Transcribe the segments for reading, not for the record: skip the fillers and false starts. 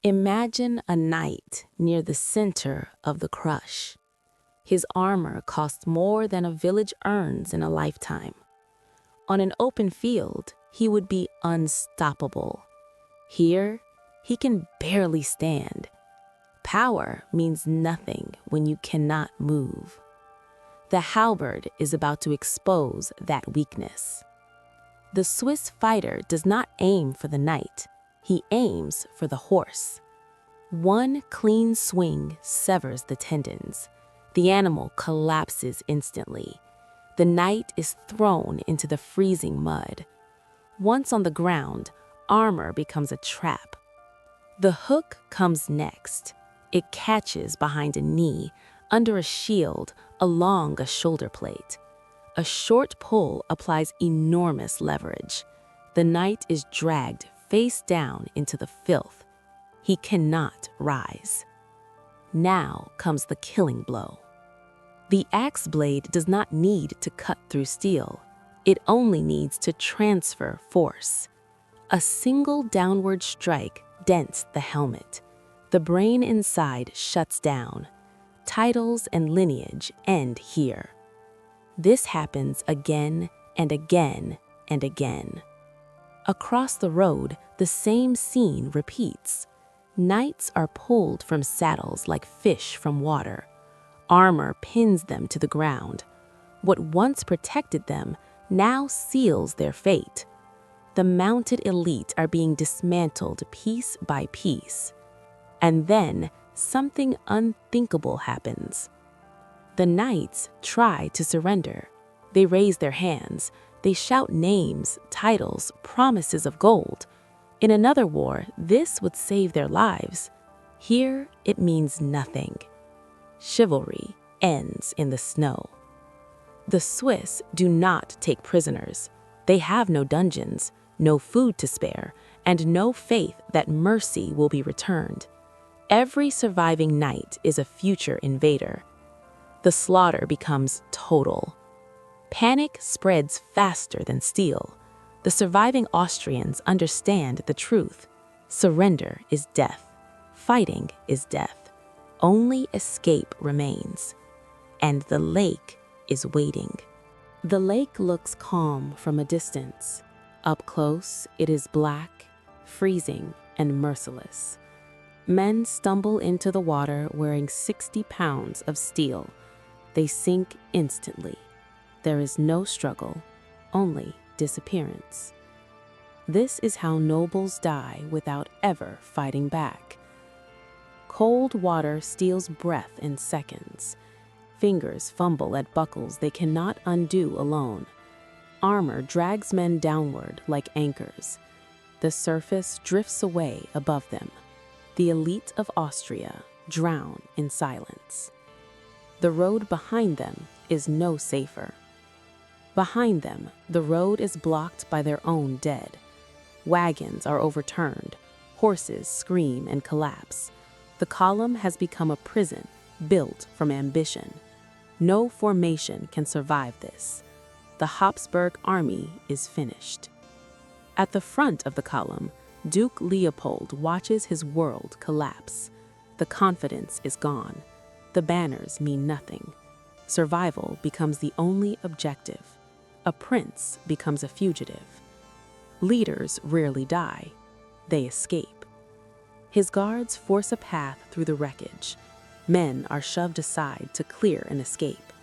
Imagine a knight near the center of the crush. His armor costs more than a village earns in a lifetime. On an open field, he would be unstoppable. Here, he can barely stand. Power means nothing when you cannot move. The halberd is about to expose that weakness. The Swiss fighter does not aim for the knight. He aims for the horse. One clean swing severs the tendons. The animal collapses instantly. The knight is thrown into the freezing mud. Once on the ground, armor becomes a trap. The hook comes next. It catches behind a knee, under a shield, along a shoulder plate. A short pull applies enormous leverage. The knight is dragged face down into the filth. He cannot rise. Now comes the killing blow. The axe blade does not need to cut through steel. It only needs to transfer force. A single downward strike dents the helmet. The brain inside shuts down. Titles and lineage end here. This happens again and again and again. Across the road, the same scene repeats. Knights are pulled from saddles like fish from water. Armor pins them to the ground. What once protected them now seals their fate. The mounted elite are being dismantled piece by piece. And then something unthinkable happens. The knights try to surrender. They raise their hands. They shout names, titles, promises of gold. In another war, this would save their lives. Here, it means nothing. Chivalry ends in the snow. The Swiss do not take prisoners. They have no dungeons, no food to spare, and no faith that mercy will be returned. Every surviving knight is a future invader. The slaughter becomes total. Panic spreads faster than steel. The surviving Austrians understand the truth. Surrender is death. Fighting is death. Only escape remains. And the lake is waiting. The lake looks calm from a distance. Up close, it is black, freezing, and merciless. Men stumble into the water wearing 60 pounds of steel. They sink instantly. There is no struggle, only disappearance. This is how nobles die without ever fighting back. Cold water steals breath in seconds. Fingers fumble at buckles they cannot undo alone. Armor drags men downward like anchors. The surface drifts away above them. The elite of Austria drown in silence. The road behind them is no safer. Behind them, the road is blocked by their own dead. Wagons are overturned. Horses scream and collapse. The column has become a prison built from ambition. No formation can survive this. The Habsburg army is finished. At the front of the column, Duke Leopold watches his world collapse. The confidence is gone. The banners mean nothing. Survival becomes the only objective. A prince becomes a fugitive. Leaders rarely die. They escape. His guards force a path through the wreckage. Men are shoved aside to clear an escape.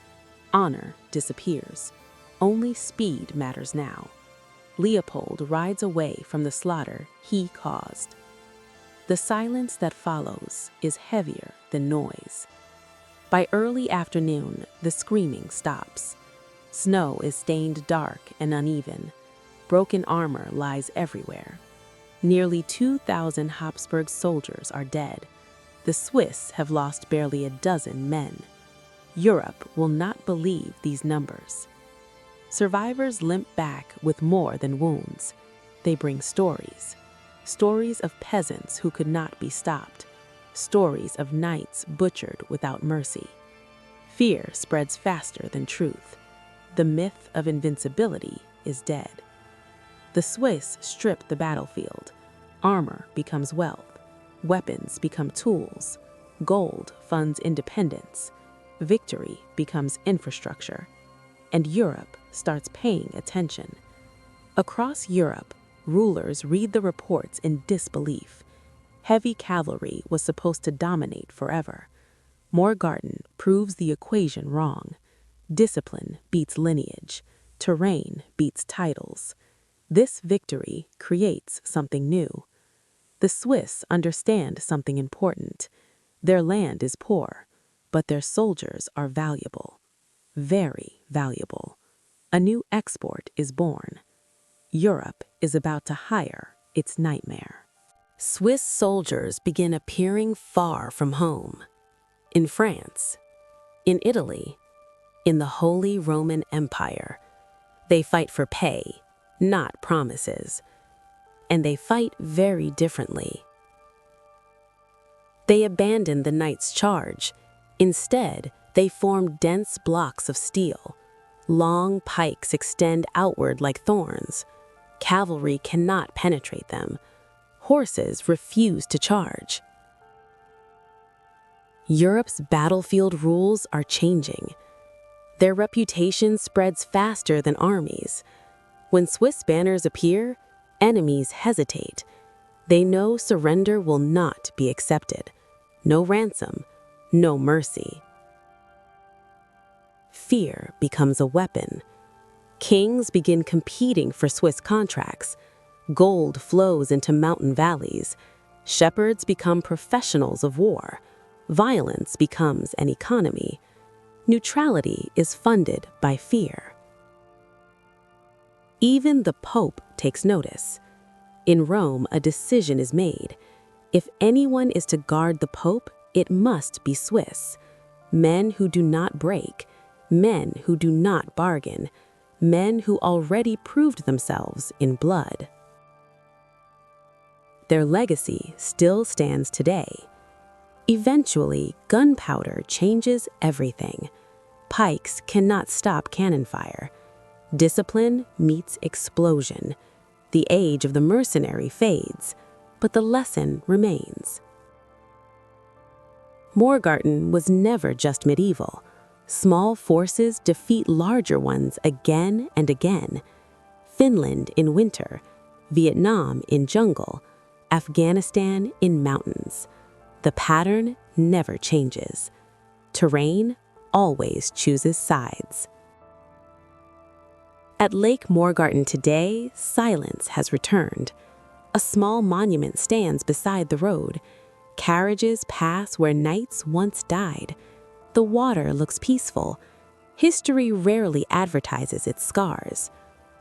Honor disappears. Only speed matters now. Leopold rides away from the slaughter he caused. The silence that follows is heavier than noise. By early afternoon, the screaming stops. Snow is stained dark and uneven. Broken armor lies everywhere. Nearly 2,000 Habsburg soldiers are dead. The Swiss have lost barely a dozen men. Europe will not believe these numbers. Survivors limp back with more than wounds. They bring stories. Stories of peasants who could not be stopped. Stories of knights butchered without mercy. Fear spreads faster than truth. The myth of invincibility is dead. The Swiss strip the battlefield. Armor becomes wealth. weapons become tools, gold funds independence, victory becomes infrastructure, and Europe starts paying attention. Across Europe, rulers read the reports in disbelief. Heavy cavalry was supposed to dominate forever. Morgarten proves the equation wrong. Discipline beats lineage. Terrain beats titles. This victory creates something new. The Swiss understand something important. Their land is poor, but their soldiers are valuable. Very valuable. A new export is born. Europe is about to hire its nightmare. Swiss soldiers begin appearing far from home. In France, in Italy, in the Holy Roman Empire. They fight for pay, not promises. And they fight very differently. They abandon the knight's charge. Instead, they form dense blocks of steel. Long pikes extend outward like thorns. Cavalry cannot penetrate them. Horses refuse to charge. Europe's battlefield rules are changing. Their reputation spreads faster than armies. When Swiss banners appear, enemies hesitate. They know surrender will not be accepted. No ransom, no mercy. Fear becomes a weapon. Kings begin competing for Swiss contracts. Gold flows into mountain valleys. Shepherds become professionals of war. Violence becomes an economy. Neutrality is funded by fear. Even the Pope takes notice. In Rome, a decision is made. If anyone is to guard the Pope, it must be Swiss. Men who do not break, men who do not bargain, men who already proved themselves in blood. Their legacy still stands today. Eventually, gunpowder changes everything. Pikes cannot stop cannon fire. Discipline meets explosion. The age of the mercenary fades, but the lesson remains. Morgarten was never just medieval. Small forces defeat larger ones again and again. Finland in winter, Vietnam in jungle, Afghanistan in mountains. The pattern never changes. Terrain always chooses sides. At Lake Morgarten today, silence has returned. A small monument stands beside the road. Carriages pass where knights once died. The water looks peaceful. History rarely advertises its scars,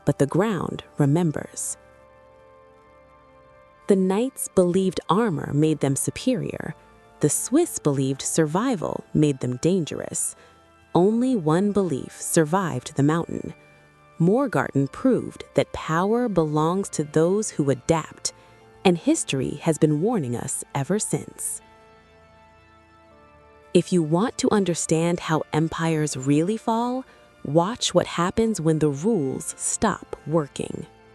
but the ground remembers. The knights believed armor made them superior. The Swiss believed survival made them dangerous. Only one belief survived the mountain. Morgarten proved that power belongs to those who adapt, and history has been warning us ever since. If you want to understand how empires really fall, watch what happens when the rules stop working.